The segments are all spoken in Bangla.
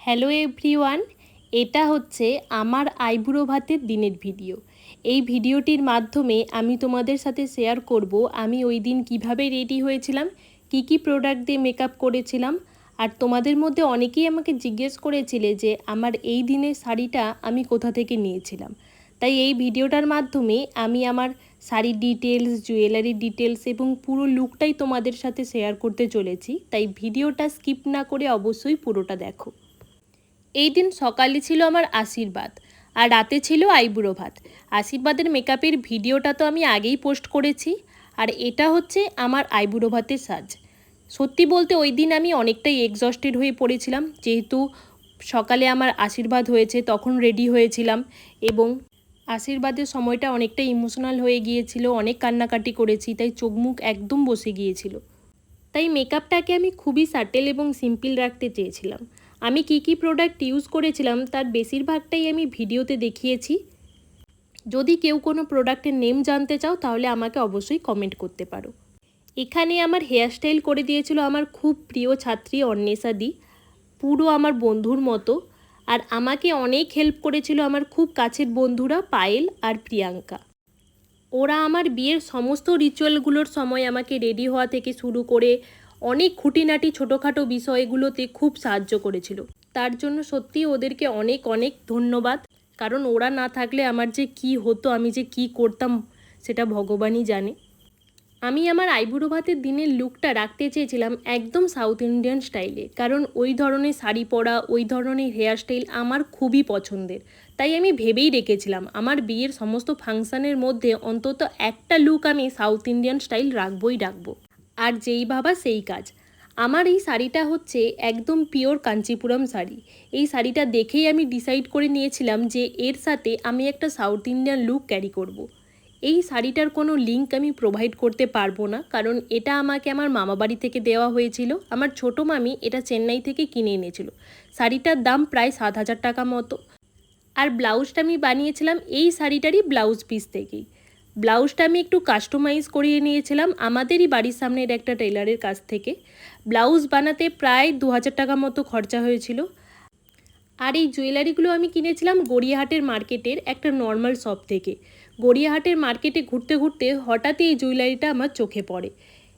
হ্যালো এভরিওয়ান, এটা হচ্ছে আমার আইবুড়ো ভাতের দিনের ভিডিও। এই ভিডিওটির মাধ্যমে আমি তোমাদের সাথে শেয়ার করব আমি ওই দিন কীভাবে রেডি হয়েছিলাম, কি প্রোডাক্ট দিয়ে মেকআপ করেছিলাম। আর তোমাদের মধ্যে অনেকেই আমাকে জিজ্ঞেস করেছিলে যে আমার এই দিনের শাড়িটা আমি কোথা থেকে নিয়েছিলাম। তাই এই ভিডিওটার মাধ্যমে আমি আমার শাড়ির ডিটেলস, জুয়েলারির ডিটেলস এবং পুরো লুকটাই তোমাদের সাথে শেয়ার করতে চলেছি। তাই ভিডিওটা স্কিপ না করে অবশ্যই পুরোটা দেখো। এই দিন সকালে ছিল আমার আশীর্বাদ আর রাতে ছিল আইবুড়ো ভাত। আশীর্বাদের মেকআপের ভিডিওটা তো আমি আগেই পোস্ট করেছি, আর এটা হচ্ছে আমার আইবুড়ো ভাতের সাজ। সত্যি বলতে ওই দিন আমি অনেকটাই এক্সস্টেড হয়ে পড়েছিলাম, যেহেতু সকালে আমার আশীর্বাদ হয়েছে, তখন রেডি হয়েছিলাম এবং আশীর্বাদের সময়টা অনেকটা ইমোশনাল হয়ে গিয়েছিল, অনেক কান্নাকাটি করেছি, তাই চোখ মুখ একদম বসে গিয়েছিল। তাই মেকআপটাকে আমি খুবই সাটেল এবং সিম্পল রাখতে চেয়েছিলাম। আমি কি প্রোডাক্ট ইউজ করেছিলাম তার বেশিরভাগটাই আমি ভিডিওতে দেখিয়েছি। যদি কেউ কোনো প্রোডাক্টের নেম জানতে চাও তাহলে আমাকে অবশ্যই কমেন্ট করতে পারো। এখানে আমার হেয়ারস্টাইল করে দিয়েছিল আমার খুব প্রিয় ছাত্রী অন্বেষা দি, পুরো আমার বন্ধুর মতো। আর আমাকে অনেক হেল্প করেছিল আমার খুব কাছের বন্ধুরা পায়েল আর প্রিয়াঙ্কা। ওরা আমার বিয়ের সমস্ত রিচুয়ালগুলোর সময় আমাকে রেডি হওয়া থেকে শুরু করে অনেক খুঁটিনাটি ছোটোখাটো বিষয়গুলোতে খুব সাহায্য করেছিল। তার জন্য সত্যি ওদেরকে অনেক অনেক ধন্যবাদ, কারণ ওরা না থাকলে আমার যে কি হতো, আমি যে কি করতাম সেটা ভগবানই জানে। আমি আমার আইবুড়ো ভাতের দিনের লুকটা রাখতে চেয়েছিলাম একদম সাউথ ইন্ডিয়ান স্টাইলে, কারণ ওই ধরনের শাড়ি পরা, ওই ধরনের হেয়ারস্টাইল আমার খুবই পছন্দের। তাই আমি ভেবেই রেখেছিলাম আমার বিয়ের সমস্ত ফাংশানের মধ্যে অন্তত একটা লুক আমি সাউথ ইন্ডিয়ান স্টাইল রাখবো। আর যেই ভাবা সেই কাজ। আমার এই শাড়িটা হচ্ছে একদম পিওর কাঞ্চিপুরম শাড়ি। এই শাড়িটা দেখেই আমি ডিসাইড করে নিয়েছিলাম যে এর সাথে আমি একটা সাউথ ইন্ডিয়ান লুক ক্যারি করব। এই শাড়িটার কোনো লিঙ্ক আমি প্রোভাইড করতে পারবো না, কারণ এটা আমাকে আমার মামাবাড়ি থেকে দেওয়া হয়েছিল। আমার ছোটো মামি এটা চেন্নাই থেকে কিনে এনেছিল। শাড়িটার দাম প্রায় 7,000 টাকা মতো। আর ব্লাউজটা আমি বানিয়েছিলাম এই শাড়িটারই ব্লাউজ পিস থেকেই। ব্লাউজটা আমি একটু কাস্টমাইজ করিয়ে নিয়েছিলাম আমাদেরই বাড়ির সামনের একটা টেলারের কাছ থেকে। ব্লাউজ বানাতে প্রায় 2,000 টাকা মতো খরচা হয়েছিল। আর এই জুয়েলারিগুলো আমি কিনেছিলাম গড়িয়াহাটের মার্কেটের একটা নর্মাল শপ থেকে। গড়িয়াহাটের মার্কেটে ঘুরতে ঘুরতে হঠাৎই এই জুয়েলারিটা আমার চোখে পড়ে।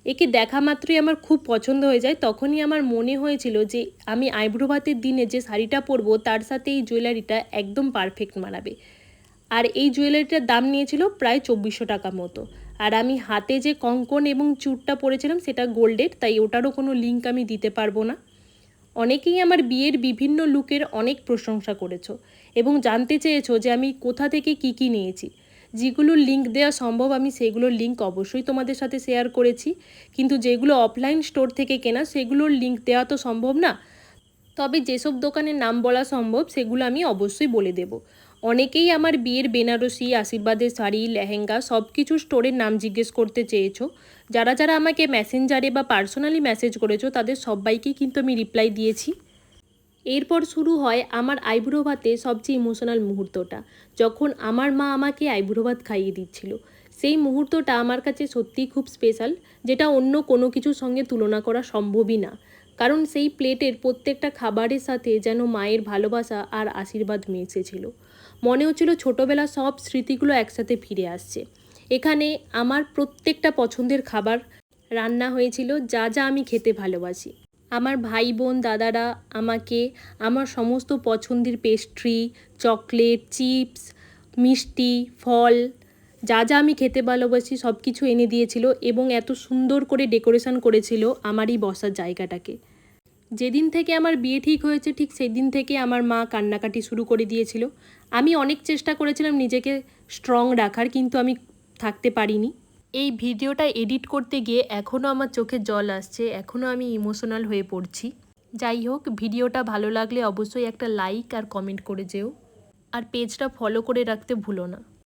একে দেখা মাত্রই আমার খুব পছন্দ হয়ে যায়। তখনই আমার মনে হয়েছিল যে আমি আইবুড়ো ভাতের দিনে যে শাড়িটা পরবো তার সাথে এই জুয়েলারিটা একদম পারফেক্ট মানাবে। আর এই জুয়েলারিটার দাম নিয়েছিল প্রায় 2,400 টাকা মতো। আর আমি হাতে যে কঙ্কন এবং চূড়টা পরেছিলাম সেটা গোল্ডের, তাই ওটারও কোনো লিঙ্ক আমি দিতে পারবো না। অনেকেই আমার বিয়ের বিভিন্ন লুকের অনেক প্রশংসা করেছো এবং জানতে চেয়েছো যে আমি কোথা থেকে কি নিয়েছি। যেগুলোর লিঙ্ক দেওয়া সম্ভব আমি সেগুলোর লিঙ্ক অবশ্যই তোমাদের সাথে শেয়ার করেছি, কিন্তু যেগুলো অফলাইন স্টোর থেকে কেনা সেগুলোর লিঙ্ক দেওয়া তো সম্ভব না। তবে যেসব দোকানের নাম বলা সম্ভব সেগুলো আমি অবশ্যই বলে দেব। অনেকেই আমার বিয়ের বেনারসি, আশীর্বাদের শাড়ি, লেহেঙ্গা সব কিছু স্টোরের নাম জিজ্ঞেস করতে চেয়েছো। যারা আমাকে মেসেঞ্জারে বা পার্সোনালি মেসেজ করেছো তাদের সবাইকেই কিন্তু আমি রিপ্লাই দিয়েছি। এরপর শুরু হয় আমার আইবুড়ো ভাতে সবচেয়ে ইমোশনাল মুহূর্তটা, যখন আমার মা আমাকে আইবুড়ো ভাত খাইয়ে দিচ্ছিল। সেই মুহূর্তটা আমার কাছে সত্যিই খুব স্পেশাল, যেটা অন্য কোনো কিছুর সঙ্গে তুলনা করা সম্ভবই না। কারণ সেই প্লেটের প্রত্যেকটা খাবারের সাথে যেন মায়ের ভালোবাসা আর আশীর্বাদ মিশেছিল। মনে হচ্ছিল ছোটোবেলার সব স্মৃতিগুলো একসাথে ফিরে আসছে। এখানে আমার প্রত্যেকটা পছন্দের খাবার রান্না হয়েছিল, যা আমি খেতে ভালোবাসি। আমার ভাই বোন দাদারা আমাকে আমার সমস্ত পছন্দের পেস্ট্রি, চকলেট, চিপস, মিষ্টি, ফল, যা আমি খেতে ভালোবাসি সব কিছু এনে দিয়েছিল এবং এত সুন্দর করে ডেকোরেশন করেছিল আমার এই বসার জায়গাটাকে। যেদিন থেকে আমার বিয়ে ঠিক হয়েছে ঠিক সেদিন থেকে আমার মা কান্নাকাটি শুরু করে দিয়েছিল। আমি অনেক চেষ্টা করেছিলাম নিজেকে স্ট্রং রাখার, কিন্তু আমি থাকতে পারিনি। এই ভিডিওটা এডিট করতে গিয়ে এখনও আমার চোখে জল আসছে, এখনও আমি ইমোশনাল হয়ে পড়ছি। যাই হোক, ভিডিওটা ভালো লাগলে অবশ্যই একটা লাইক আর কমেন্ট করে যেও, আর পেজটা ফলো করে রাখতে ভুলো না।